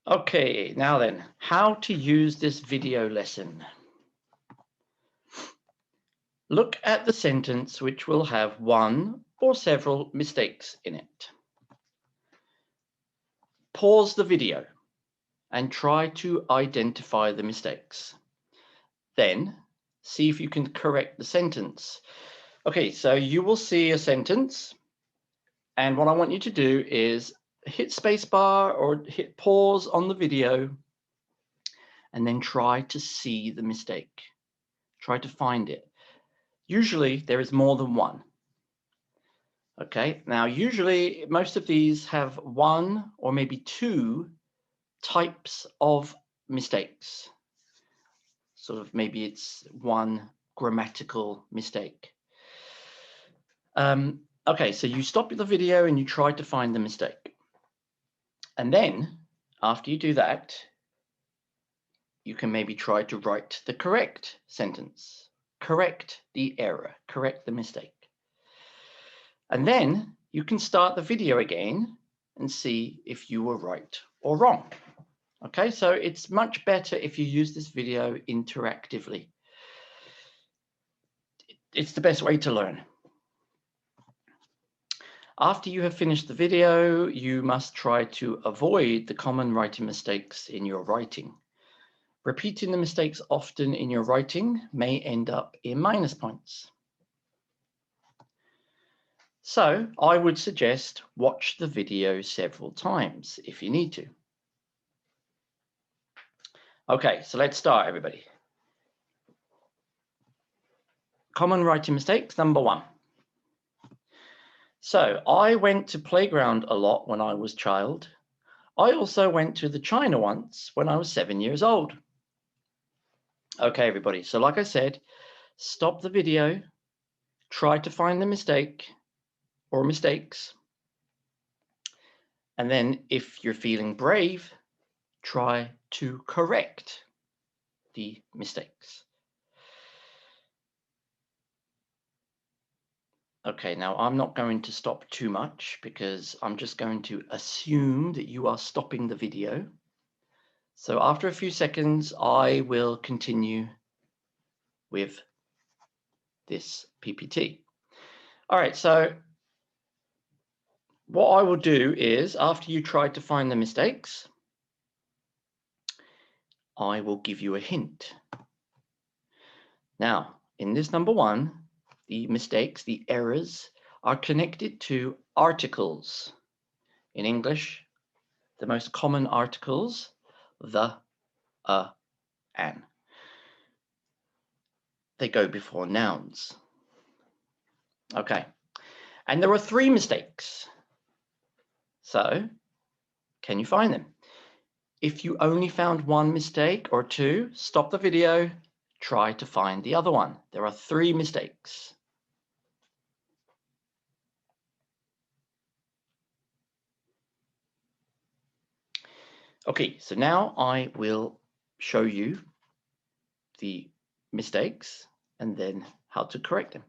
Okay, now then, how to use this video lesson. Look at the sentence which will have one or several mistakes in it. Pause the video and try to identify the mistakes. Then see if you can correct the sentence. Okay, so you will see a sentence, and what I want you to do is hit spacebar or hit pause on the video and then try to see the mistake. Try to find it. Usually there is more than one. Okay, now usually most of these have one or maybe two types of mistakes. Sort of maybe it's one grammatical mistake. Okay, so you stop the video and you try to find the mistake. And then after you do that, you can maybe try to write the correct sentence, correct the error, correct the mistake. And then you can start the video again and see if you were right or wrong. Okay, so it's much better if you use this video interactively. It's the best way to learn. After you have finished the video, you must try to avoid the common writing mistakes in your writing. Repeating the mistakes often in your writing may end up in minus points. So I would suggest watch the video several times if you need to. Okay, so let's start, everybody. Common writing mistakes, number one. So I went to playground a lot when I was a child. I also went to the China once when I was 7 years old. Okay, everybody. So like I said, stop the video, try to find the mistake or mistakes. And then if you're feeling brave, try to correct the mistakes. Okay, now I'm not going to stop too much because I'm just going to assume that you are stopping the video. So after a few seconds, I will continue with this PPT. All right, so what I will do is after you try to find the mistakes, I will give you a hint. Now, in this number one, the mistakes, the errors are connected to articles. In English, the most common articles, the, an. They go before nouns. Okay, and there are three mistakes. So, can you find them? If you only found one mistake or two, stop the video, try to find the other one. There are three mistakes. Okay, so now I will show you the mistakes and then how to correct them.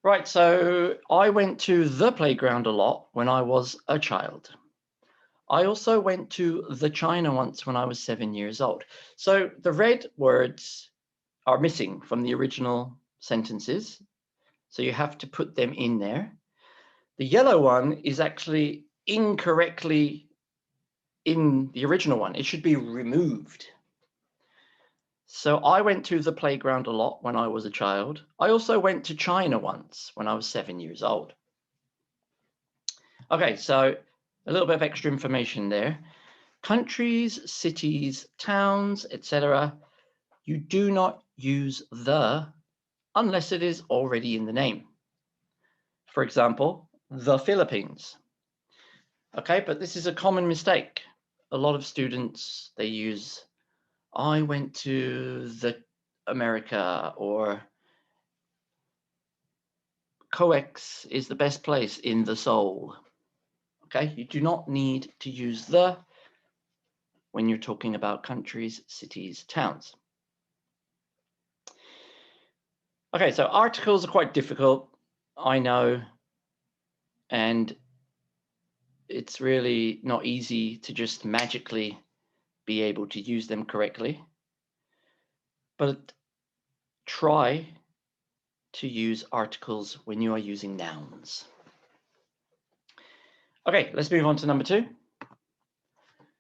Right, so I went to the playground a lot when I was a child. I also went to the China once when I was 7 years old. So the red words are missing from the original sentences. So you have to put them in there. The yellow one is actually incorrectly in the original one. It should be removed. So I went to the playground a lot when I was a child. I also went to China once when I was 7 years old. Okay, so a little bit of extra information there. Countries, cities, towns, etc. You do not use the unless it is already in the name. For example, the Philippines. Okay, but this is a common mistake. A lot of students, they use I went to the America, or COEX is the best place in the Seoul. Okay, you do not need to use the when you're talking about countries, cities, towns. Okay, so articles are quite difficult, I know, and it's really not easy to just magically be able to use them correctly. But try to use articles when you are using nouns. Okay, let's move on to number 2.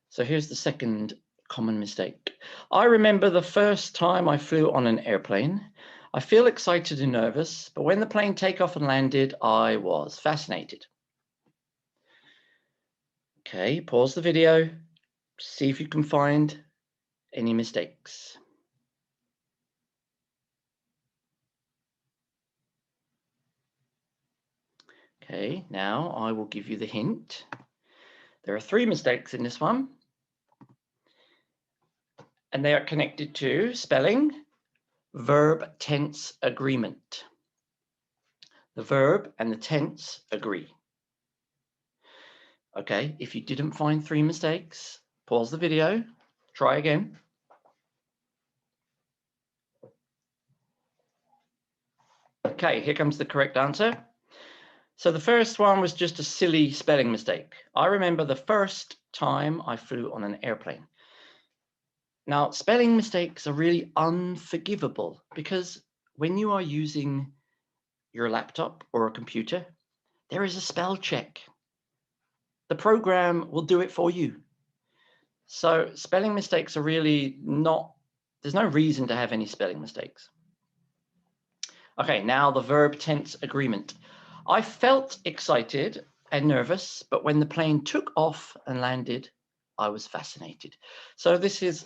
So here's the second common mistake. I remember the first time I flew on an airplane. I feel excited and nervous, but when the plane take off and landed, I was fascinated. Okay, pause the video, see if you can find any mistakes. Okay, now I will give you the hint. There are 3 mistakes in this one, and they are connected to spelling, verb, tense, agreement. The verb and the tense agree. Okay, if you didn't find 3 mistakes, pause the video, try again. Okay, here comes the correct answer. So the first one was just a silly spelling mistake. I remember the first time I flew on an airplane. Now, spelling mistakes are really unforgivable because when you are using your laptop or a computer, there is a spell check. The program will do it for you. So spelling mistakes are really not, there's no reason to have any spelling mistakes. Okay, now the verb tense agreement. I felt excited and nervous, but when the plane took off and landed, I was fascinated. So this is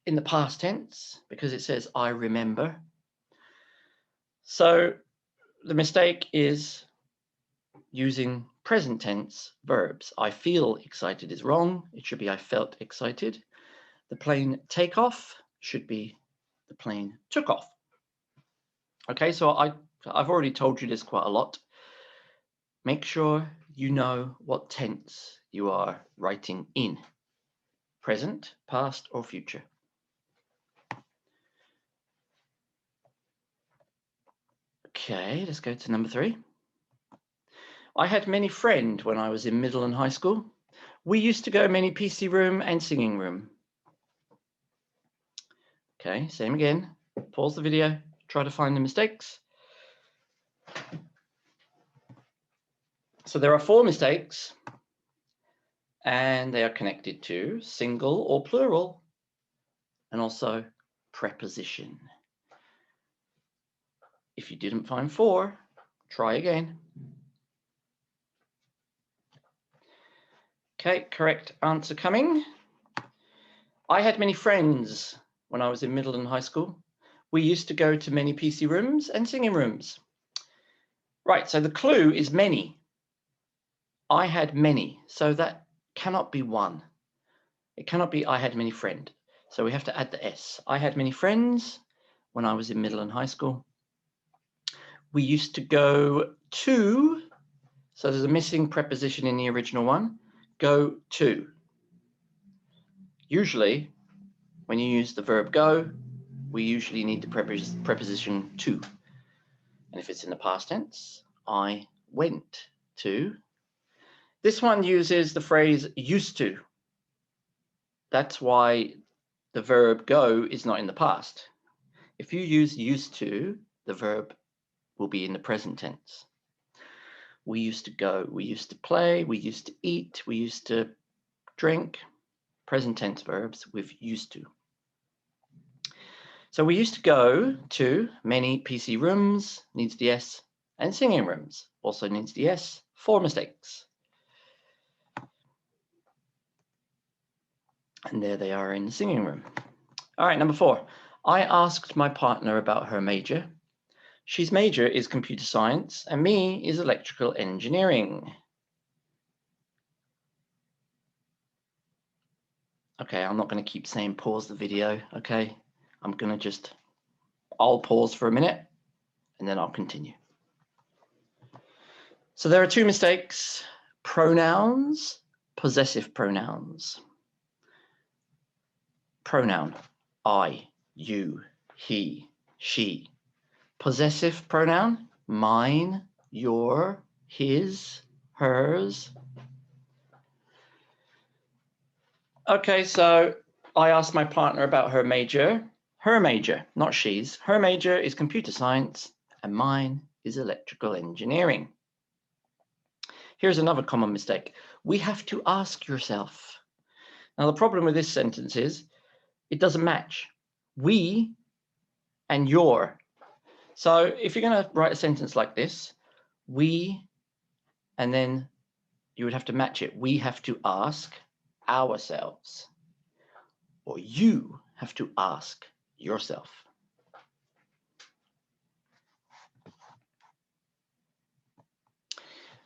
in the past tense because it says I remember. So the mistake is using present tense verbs. I feel excited is wrong. It should be I felt excited. The plane take off should be the plane took off. Okay, so I've already told you this quite a lot. Make sure you know what tense you are writing in. Present, past, or future. Okay, let's go to number 3. I had many friends when I was in middle and high school. We used to go many PC room and singing room. Okay, same again. Pause the video, try to find the mistakes. So there are 4 mistakes, and they are connected to single or plural, and also preposition. If you didn't find 4, try again. Okay, correct answer coming. I had many friends when I was in middle and high school. We used to go to many PC rooms and singing rooms. Right, so the clue is many. I had many, so that cannot be one. It cannot be I had many friends. So we have to add the S. I had many friends when I was in middle and high school. We used to go to, so there's a missing preposition in the original one, go to. Usually, when you use the verb go, we usually need the preposition to. And if it's in the past tense, I went to. This one uses the phrase used to. That's why the verb go is not in the past. If you use used to, the verb will be in the present tense. We used to go, we used to play, we used to eat, we used to drink. Present tense verbs with used to. So we used to go to many PC rooms, needs the S, and singing rooms, also needs the S. 4 mistakes. And there they are in the singing room. All right, number 4. I asked my partner about her major. She's major is computer science, and me is electrical engineering. Okay, I'm not going to keep saying pause the video, okay? I'm going to just, I'll pause for a minute, and then I'll continue. So there are 2 mistakes, pronouns, possessive pronouns. Pronoun, I, you, he, she. Possessive pronoun, mine, your, his, hers. Okay, so I asked my partner about her major. Her major, not she's. Her major is computer science and mine is electrical engineering. Here's another common mistake. We have to ask yourself. Now, the problem with this sentence is it doesn't match. We and your. So if you're going to write a sentence like this, we, and then you would have to match it. We have to ask ourselves, or you have to ask yourself.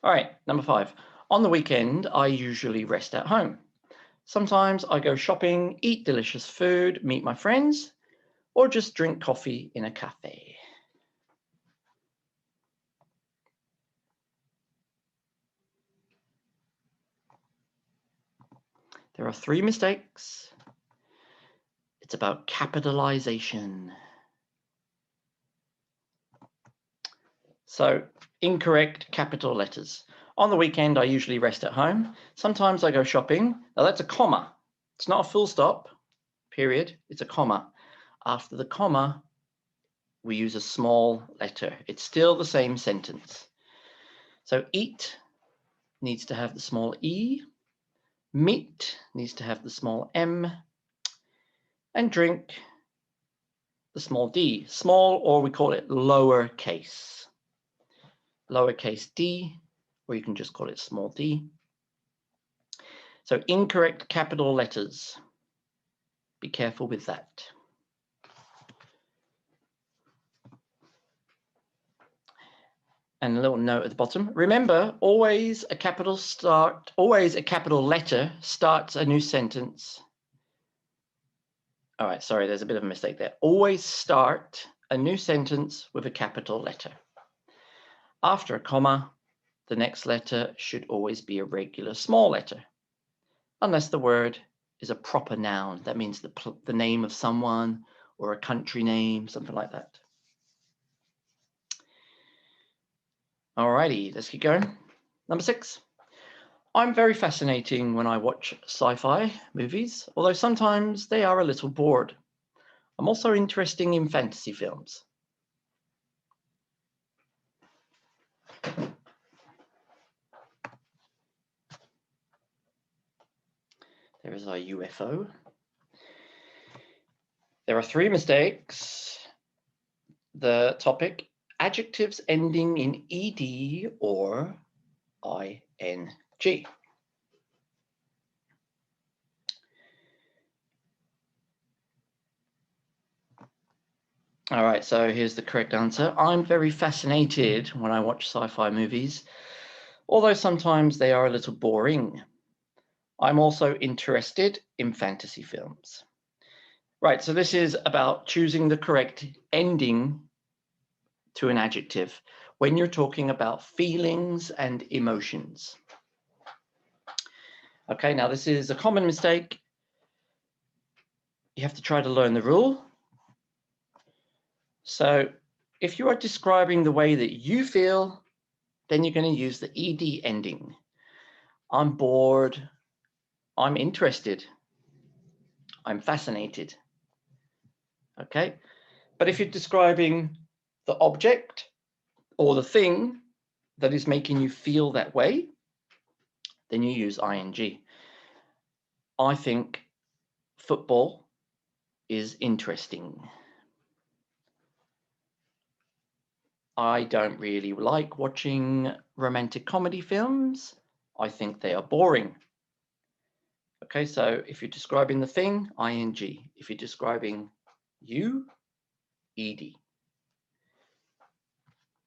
All right, number 5. On the weekend, I usually rest at home. Sometimes I go shopping, eat delicious food, meet my friends, or just drink coffee in a cafe. There are 3 mistakes. It's about capitalization. So, incorrect capital letters. On the weekend, I usually rest at home. Sometimes I go shopping. Now that's a comma. It's not a full stop, period. It's a comma. After the comma, we use a small letter. It's still the same sentence. So eat needs to have the small e. Meet needs to have the small m. And drink, the small d. Small, or we call it lowercase. Lowercase d, or you can just call it small d. So incorrect capital letters. Be careful with that. And a little note at the bottom. Remember, always a capital letter starts a new sentence. All right, sorry, there's a bit of a mistake there. Always start a new sentence with a capital letter. After a comma, the next letter should always be a regular small letter, unless the word is a proper noun. That means the name of someone or a country name, something like that. Alrighty, let's keep going. Number 6. I'm very fascinating when I watch sci-fi movies, although sometimes they are a little bored. I'm also interested in fantasy films. There is our UFO. There are 3 mistakes. The topic, adjectives ending in ed or ing. All right, so here's the correct answer. I'm very fascinated when I watch sci-fi movies, although sometimes they are a little boring. I'm also interested in fantasy films. Right, so this is about choosing the correct ending to an adjective when you're talking about feelings and emotions. Okay, now this is a common mistake. You have to try to learn the rule. So if you are describing the way that you feel, then you're going to use the ed ending. I'm bored. I'm interested. I'm fascinated. Okay, but if you're describing the object or the thing that is making you feel that way, then you use ing. I think football is interesting. I don't really like watching romantic comedy films. I think they are boring. Okay, so if you're describing the thing, ing. If you're describing you, ed.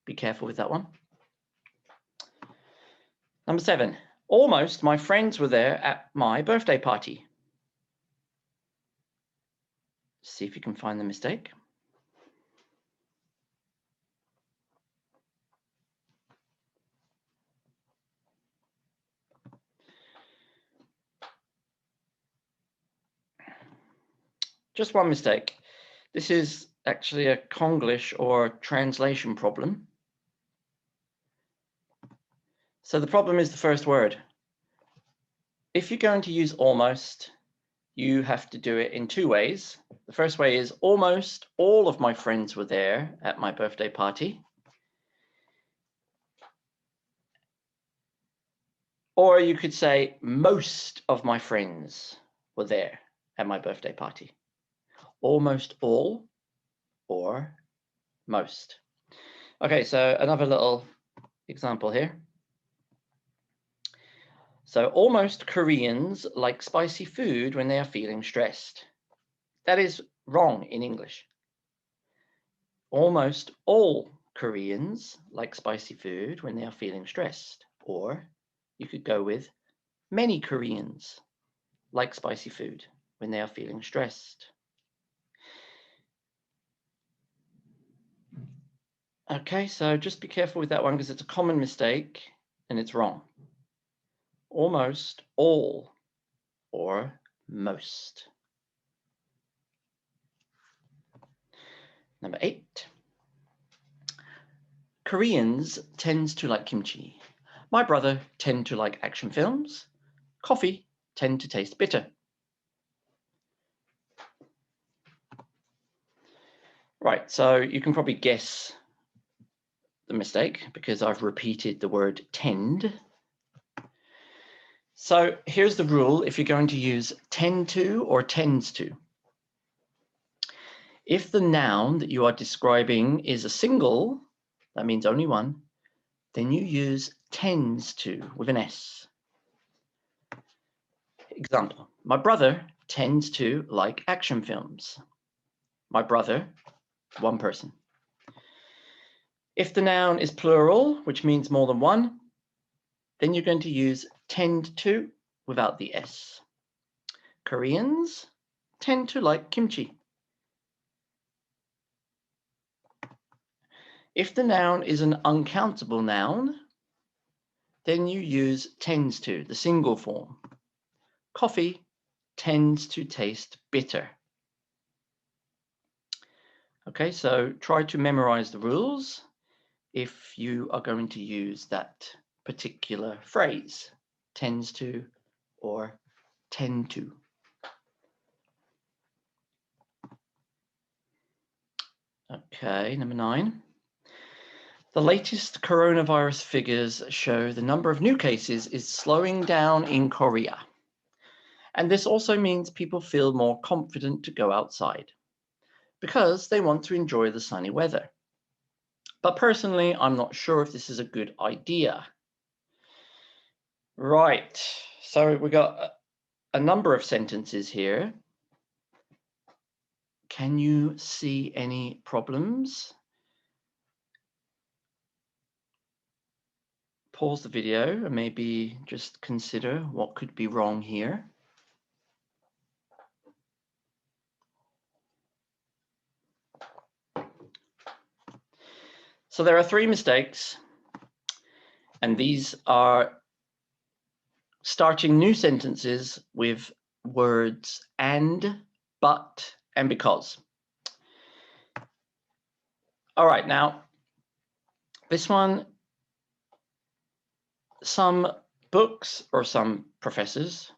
Be careful with that one. Number 7, almost my friends were there at my birthday party. See if you can find the mistake. Just one mistake. This is actually a Konglish or translation problem. So the problem is the first word. If you're going to use almost, you have to do it in two ways. The first way is almost all of my friends were there at my birthday party. Or you could say most of my friends were there at my birthday party. Almost all or most. Okay, so another little example here. So almost Koreans like spicy food when they are feeling stressed. That is wrong in English. Almost all Koreans like spicy food when they are feeling stressed. Or you could go with many Koreans like spicy food when they are feeling stressed. Okay, so just be careful with that one because it's a common mistake and it's wrong. Almost all or most. Number 8. Koreans tend to like kimchi. My brother tend to like action films. Coffee tend to taste bitter. Right, so you can probably guess the mistake because I've repeated the word tend. So here's the rule if you're going to use tend to or tends to. If the noun that you are describing is a single, that means only one, then you use tends to with an S. Example, my brother tends to like action films. My brother, one person. If the noun is plural, which means more than one, then you're going to use tend to without the S. Koreans tend to like kimchi. If the noun is an uncountable noun, then you use tends to, the single form. Coffee tends to taste bitter. Okay, so try to memorize the rules if you are going to use that particular phrase, tends to or tend to. Okay, number 9. The latest coronavirus figures show the number of new cases is slowing down in Korea. And this also means people feel more confident to go outside because they want to enjoy the sunny weather. But personally, I'm not sure if this is a good idea. Right, so we got a number of sentences here. Can you see any problems? Pause the video and maybe just consider what could be wrong here. So there are 3 mistakes, and these are starting new sentences with words and, but, and because. All right, now, this one, some books or some professors,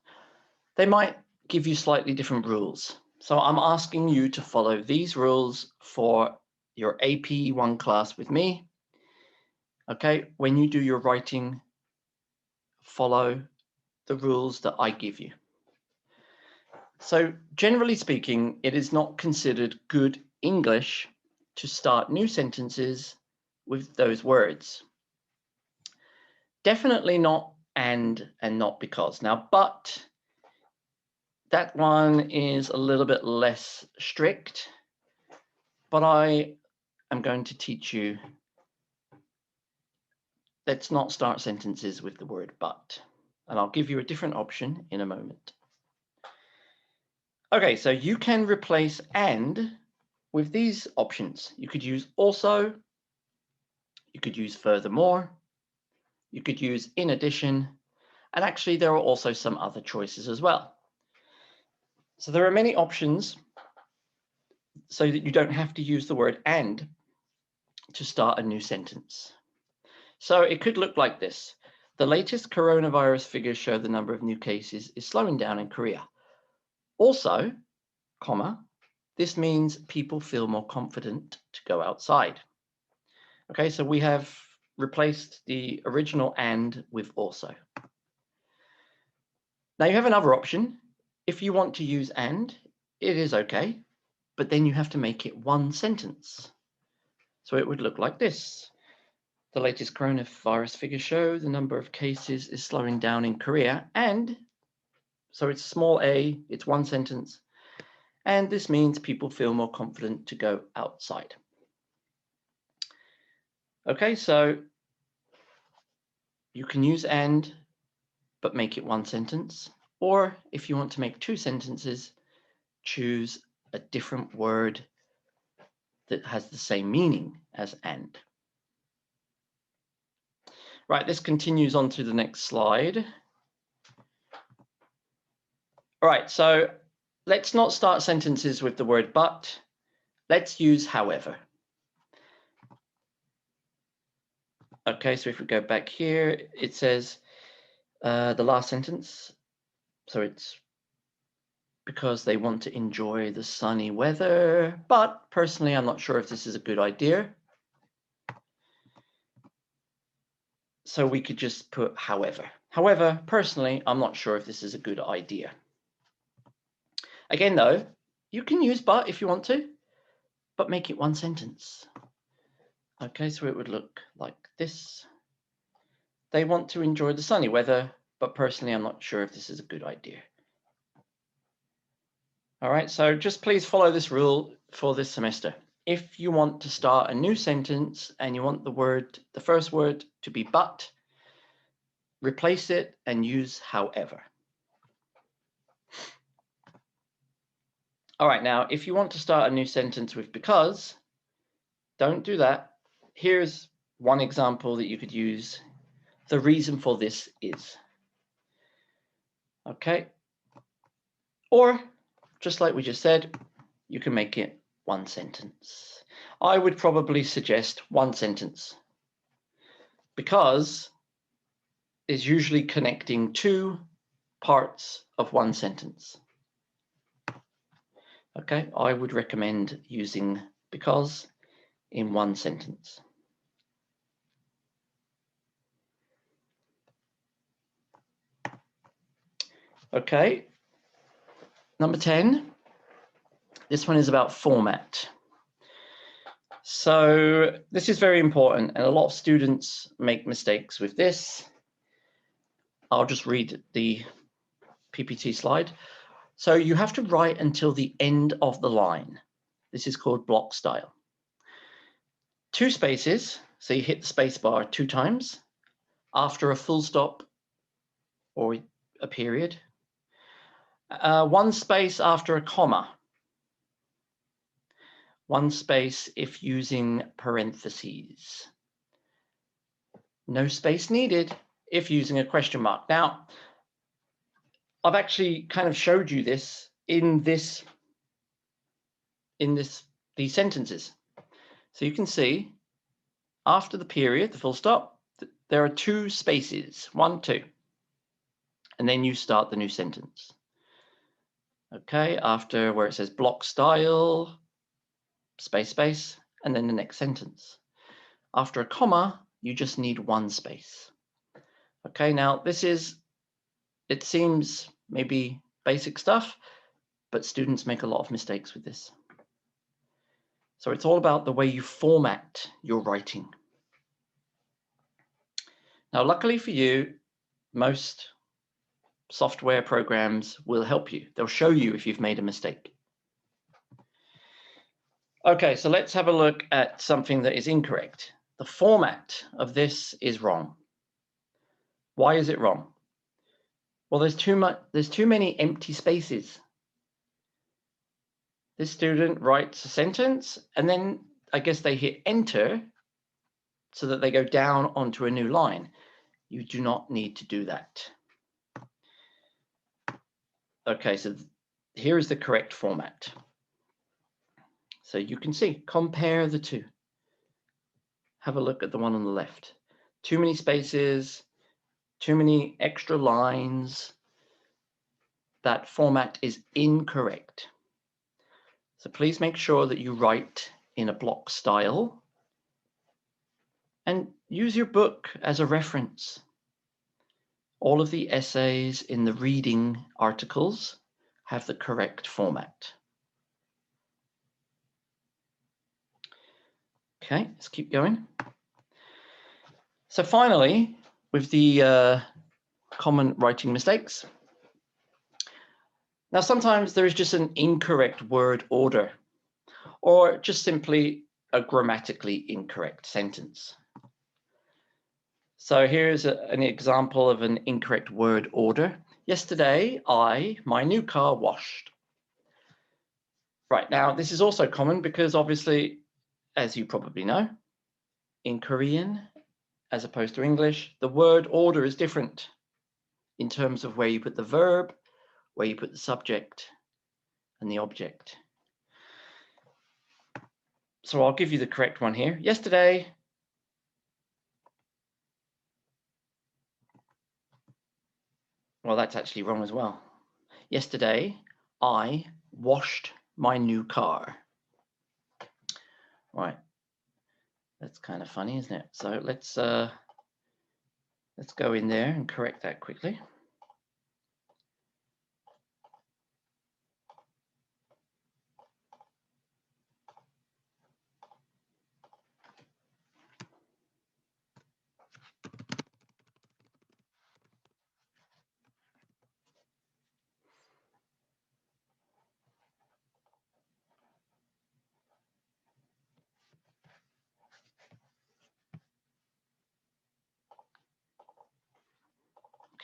they might give you slightly different rules. So I'm asking you to follow these rules for your AP1 class with me. Okay, when you do your writing, follow the rules that I give you. So generally speaking, it is not considered good English to start new sentences with those words. Definitely not and not because. Now, but, that one is a little bit less strict, but I am going to teach you, let's not start sentences with the word but, and I'll give you a different option in a moment. Okay, so you can replace and with these options. You could use also, you could use furthermore, you could use in addition, and actually there are also some other choices as well. So there are many options so that you don't have to use the word and to start a new sentence. So it could look like this. The latest coronavirus figures show the number of new cases is slowing down in Korea. Also, comma, this means people feel more confident to go outside. Okay, so we have replaced the original and with also. Now you have another option. If you want to use and, it is okay, but then you have to make it one sentence. So it would look like this. The latest coronavirus figures show the number of cases is slowing down in Korea, and so it's small a, it's one sentence, and this means people feel more confident to go outside. Okay, so you can use and, but make it one sentence, or if you want to make two sentences, choose a different word that has the same meaning as and. Right, this continues on to the next slide. All right, so let's not start sentences with the word but. Let's use however. Okay, so if we go back here, it says the last sentence. So it's because they want to enjoy the sunny weather, but personally, I'm not sure if this is a good idea. So we could just put however. However, personally, I'm not sure if this is a good idea. Again, though, you can use but if you want to, but make it one sentence. Okay, so it would look like this. They want to enjoy the sunny weather, but personally, I'm not sure if this is a good idea. All right, so just please follow this rule for this semester. If you want to start a new sentence and you want the first word to be but, replace it and use however. All right, now, if you want to start a new sentence with because, don't do that. Here's one example that you could use. The reason for this is. Okay. Or, just like we just said, you can make it one sentence. I would probably suggest one sentence because it's usually connecting two parts of one sentence. Okay, I would recommend using because in one sentence. Okay, number 10. This one is about format. So this is very important, and a lot of students make mistakes with this. I'll just read the PPT slide. So you have to write until the end of the line. This is called block style. 2 spaces, so you hit the space bar 2 times after a full stop or a period. 1 space after a comma. 1 space if using parentheses. No space needed if using a question mark. Now, I've actually kind of showed you this in these sentences. So you can see after the period, the full stop, there are 2 spaces, 1, 2, and then you start the new sentence. Okay, after where it says block style, space, space, and then the next sentence. After a comma, you just need 1 space. Okay, now it seems maybe basic stuff, but students make a lot of mistakes with this. So it's all about the way you format your writing. Now, luckily for you, most software programs will help you. They'll show you if you've made a mistake. Okay, so let's have a look at something that is incorrect. The format of this is wrong. Why is it wrong? Well, there's too many empty spaces. This student writes a sentence and then I guess they hit enter so that they go down onto a new line. You do not need to do that. Okay, so here is the correct format. So you can see, compare the two. Have a look at the one on the left. Too many spaces, too many extra lines. that format is incorrect. So please make sure that you write in a block style and use your book as a reference. All of the essays in the reading articles have the correct format. Okay, let's keep going. So finally, with the common writing mistakes. Now, sometimes there is just an incorrect word order, or just simply a grammatically incorrect sentence. So here's an example of an incorrect word order. Yesterday, my new car washed. Right, now this is also common because obviously, as you probably know, in Korean, as opposed to English, the word order is different in terms of where you put the verb, where you put the subject and the object. So I'll give you the correct one here. Yesterday, well, that's actually wrong as well. Yesterday, I washed my new car. Right. That's kind of funny, isn't it? So let's go in there and correct that quickly.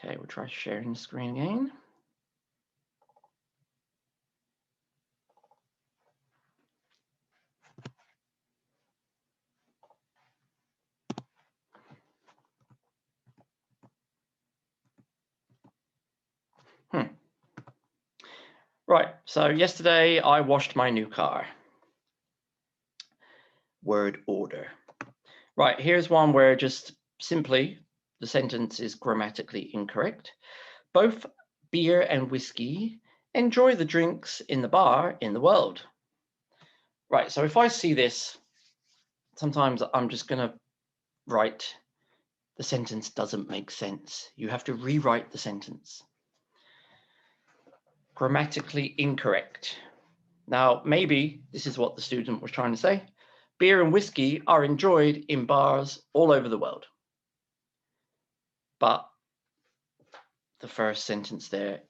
Okay, we'll try sharing the screen again. Right, so yesterday I washed my new car. Word order. Right, here's one where just simply the sentence is grammatically incorrect. Both beer and whiskey enjoy the drinks in the bar in the world. Right, so if I see this, sometimes I'm just going to write the sentence doesn't make sense. You have to rewrite the sentence. Grammatically incorrect. Now, maybe this is what the student was trying to say. Beer and whiskey are enjoyed in bars all over the world. But the first sentence there,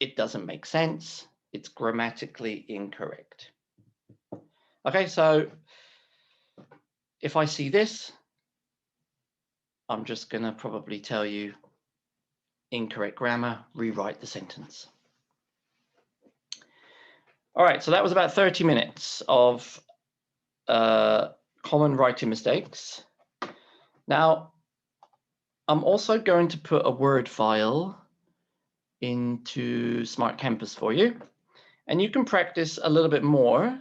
it doesn't make sense. It's grammatically incorrect. Okay, so if I see this, I'm just going to probably tell you incorrect grammar, rewrite the sentence. All right, so that was about 30 minutes of common writing mistakes. Now, I'm also going to put a Word file into Smart Campus for you, and you can practice a little bit more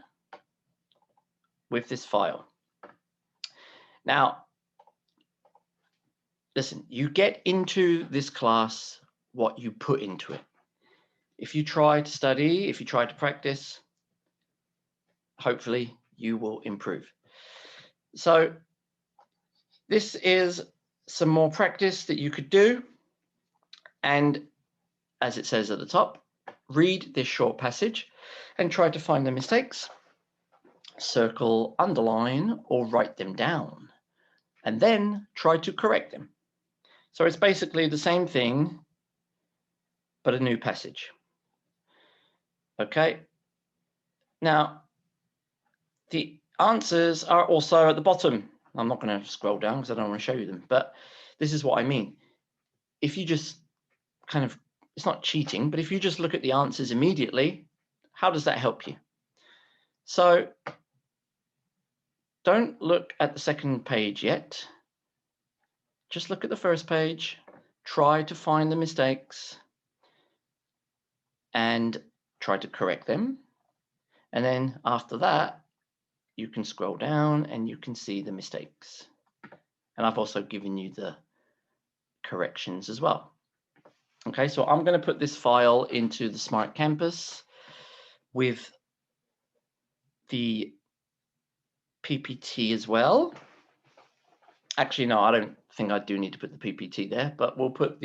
with this file. Now, listen, you get into this class what you put into it. If you try to study, if you try to practice, hopefully you will improve. So this is some more practice that you could do. And as it says at the top, read this short passage and try to find the mistakes. Circle, underline, or write them down, and then try to correct them. So it's basically the same thing, but a new passage. Okay. Now, the answers are also at the bottom. I'm not going to scroll down because I don't want to show you them, but this is what I mean. If you just kind of, it's not cheating, but if you just look at the answers immediately, how does that help you? So don't look at the second page yet. Just look at the first page, try to find the mistakes and try to correct them. And then after that, you can scroll down and you can see the mistakes. And I've also given you the corrections as well. Okay, so I'm going to put this file into the Smart Campus with the PPT as well. Actually, no, I don't think I do need to put the PPT there, but we'll put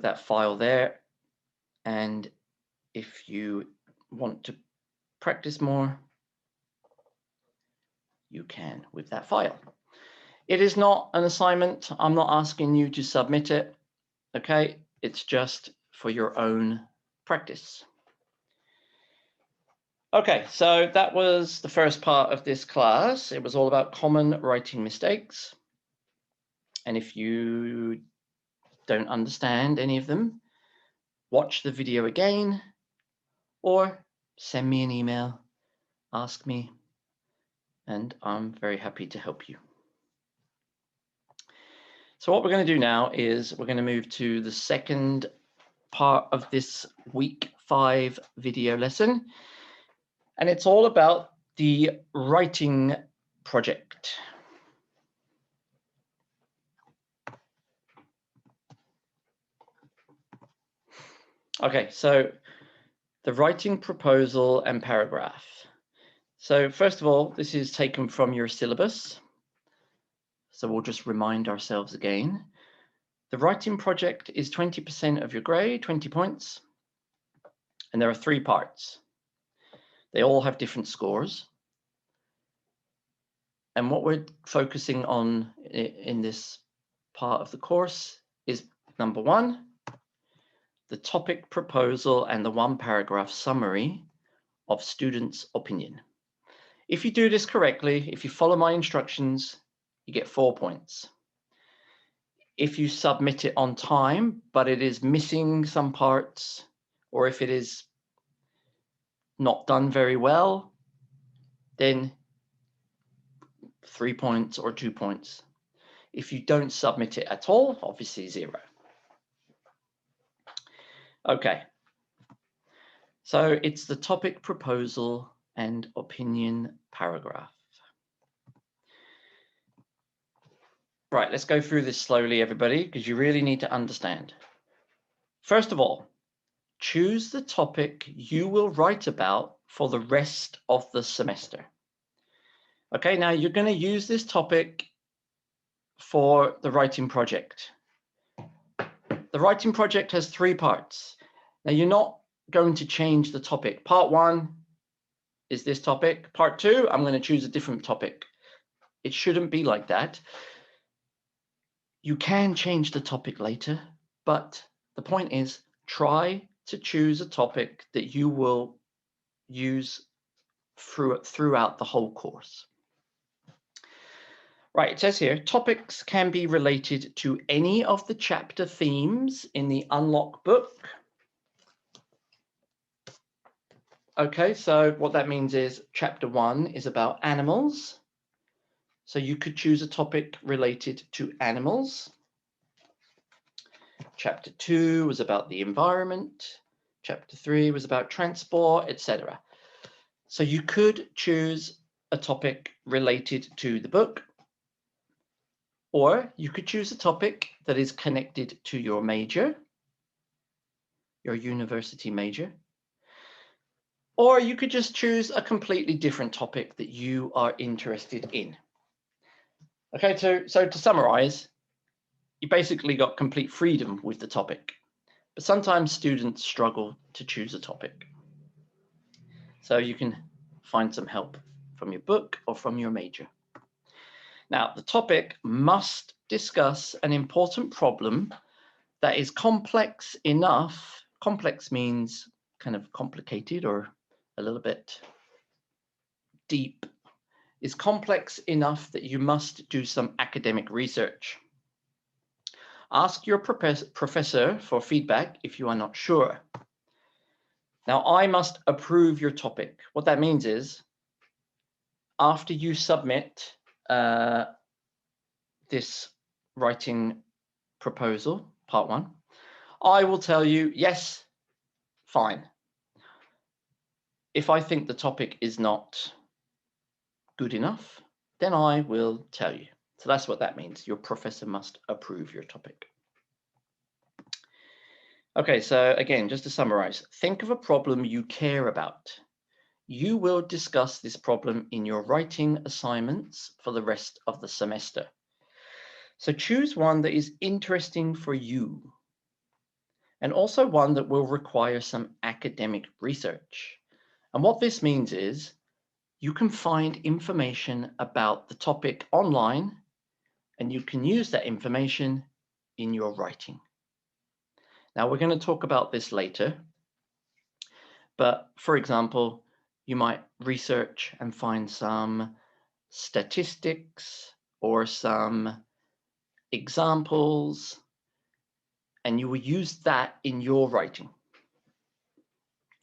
that file there. And if you want to practice more, you can with that file. It is not an assignment. I'm not asking you to submit it. Okay, it's just for your own practice. Okay, so that was the first part of this class. It was all about common writing mistakes. And if you don't understand any of them, watch the video again or send me an email, ask me, and I'm very happy to help you. So what we're going to do now is we're going to move to the second part of this week 5 video lesson. And it's all about the writing project. Okay, so the writing proposal and paragraph. So first of all, this is taken from your syllabus. So we'll just remind ourselves again. The writing project is 20% of your grade, 20 points. And there are 3 parts. They all have different scores. And what we're focusing on in this part of the course is number 1, the topic proposal and the 1 paragraph summary of students' opinion. If you do this correctly, if you follow my instructions, you get 4 points. If you submit it on time, but it is missing some parts, or if it is not done very well, then 3 points or 2 points. If you don't submit it at all, obviously 0. Okay. So it's the topic proposal and opinion paragraph. Right, let's go through this slowly, everybody, because you really need to understand. First of all, choose the topic you will write about for the rest of the semester. Okay, now you're going to use this topic for the writing project. The writing project has 3 parts. Now you're not going to change the topic. Part 1 is this topic. Part 2, I'm going to choose a different topic. It shouldn't be like that. You can change the topic later, but the point is try to choose a topic that you will use throughout the whole course. Right, it says here, topics can be related to any of the chapter themes in the Unlock book. Okay, so what that means is chapter 1 is about animals. So you could choose a topic related to animals. Chapter 2 was about the environment. Chapter 3 was about transport, etc. So you could choose a topic related to the book, or you could choose a topic that is connected to your major, your university major, or you could just choose a completely different topic that you are interested in. Okay, so to summarize, you basically got complete freedom with the topic, but sometimes students struggle to choose a topic. So you can find some help from your book or from your major. Now, the topic must discuss an important problem that is complex enough. Complex means kind of complicated or a little bit deep. Is complex enough that you must do some academic research. Ask your professor for feedback if you are not sure. Now, I must approve your topic. What that means is, after you submit this writing proposal, part 1, I will tell you, yes, fine. If I think the topic is not good enough, then I will tell you. So that's what that means. Your professor must approve your topic. Okay, so again, just to summarize, think of a problem you care about. You will discuss this problem in your writing assignments for the rest of the semester. So choose one that is interesting for you, and also one that will require some academic research. And what this means is you can find information about the topic online, and you can use that information in your writing. Now, we're going to talk about this later, but for example, you might research and find some statistics or some examples, and you will use that in your writing.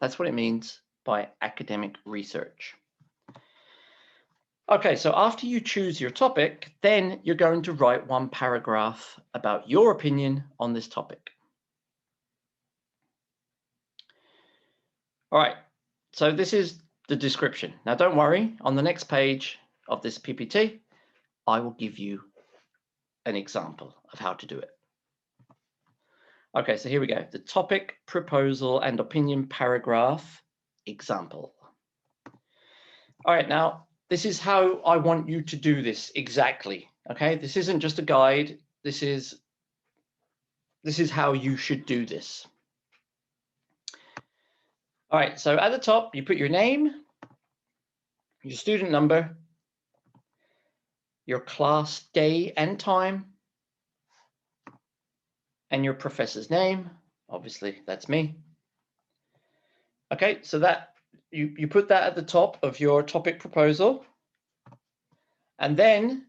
That's what it means by academic research. Okay, so after you choose your topic, then you're going to write one paragraph about your opinion on this topic. All right, so this is the description. Now, don't worry, on the next page of this PPT, I will give you an example of how to do it. Okay, so here we go. The topic, proposal, and opinion paragraph example. All right, now, this is how I want you to do this exactly, okay? This isn't just a guide. This is how you should do this. All right, so at the top, you put your name, your student number, your class day and time, and your professor's name. Obviously, that's me. Okay, so that you put that at the top of your topic proposal. And then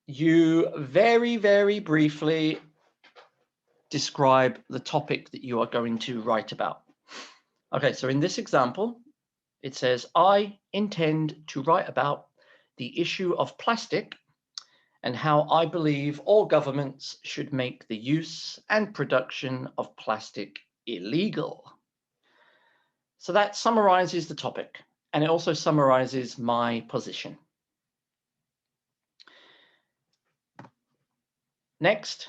you very, very briefly describe the topic that you are going to write about. Okay, so in this example, it says, I intend to write about the issue of plastic and how I believe all governments should make the use and production of plastic illegal. So that summarizes the topic, and it also summarizes my position. Next,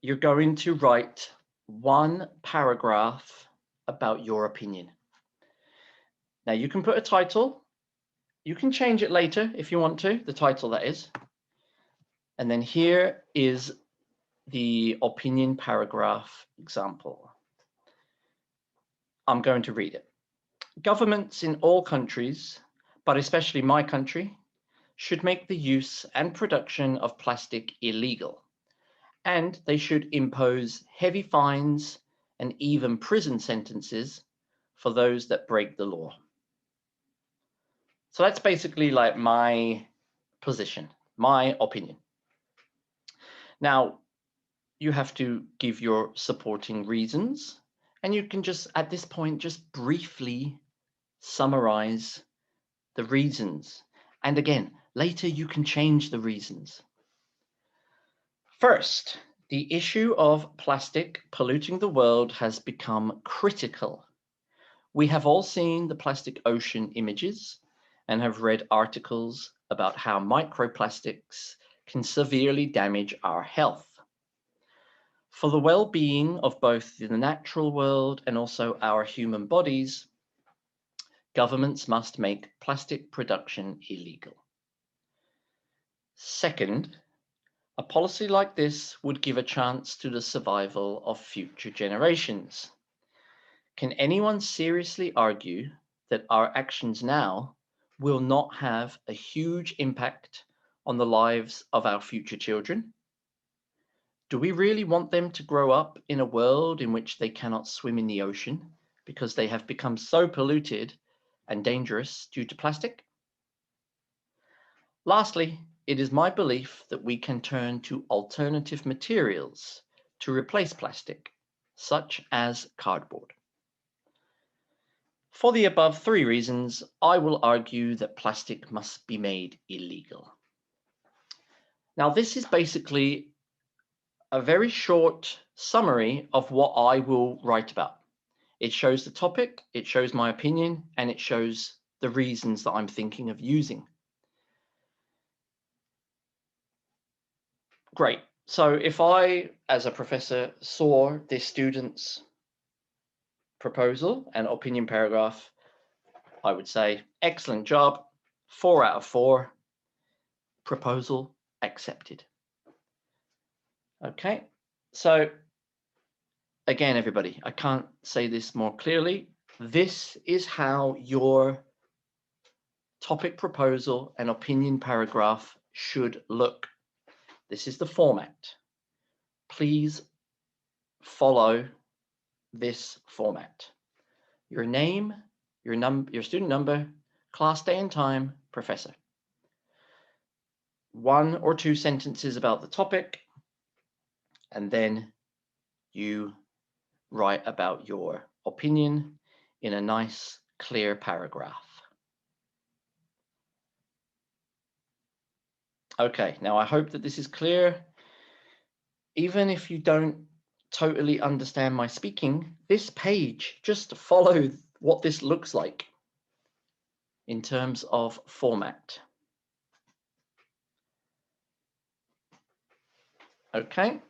you're going to write one paragraph about your opinion. Now, you can put a title. You can change it later if you want to, the title that is. And then here is the opinion paragraph example. I'm going to read it. Governments in all countries, but especially my country, should make the use and production of plastic illegal, and they should impose heavy fines and even prison sentences for those that break the law. So that's basically like my position, my opinion. Now, you have to give your supporting reasons, and you can just, at this point, just briefly summarize the reasons. And again, later you can change the reasons. First, the issue of plastic polluting the world has become critical. We have all seen the plastic ocean images and have read articles about how microplastics can severely damage our health. For the well-being of both the natural world and also our human bodies, governments must make plastic production illegal. Second, a policy like this would give a chance to the survival of future generations. Can anyone seriously argue that our actions now will not have a huge impact on the lives of our future children? Do we really want them to grow up in a world in which they cannot swim in the ocean because they have become so polluted and dangerous due to plastic? Lastly, it is my belief that we can turn to alternative materials to replace plastic, such as cardboard. For the above three reasons, I will argue that plastic must be made illegal. Now, this is basically a very short summary of what I will write about. It shows the topic, it shows my opinion, and it shows the reasons that I'm thinking of using. Great. So if I, as a professor, saw this student's proposal and opinion paragraph, I would say excellent job, 4 out of 4, proposal accepted. Okay, so again, everybody, I can't say this more clearly. This is how your topic proposal and opinion paragraph should look. This is the format. Please follow this format. Your name, your student number, class day and time, professor. 1 or 2 sentences about the topic, and then you write about your opinion in a nice, clear paragraph. Okay, now I hope that this is clear. Even if you don't totally understand my speaking, this page, just follow what this looks like in terms of format. Okay,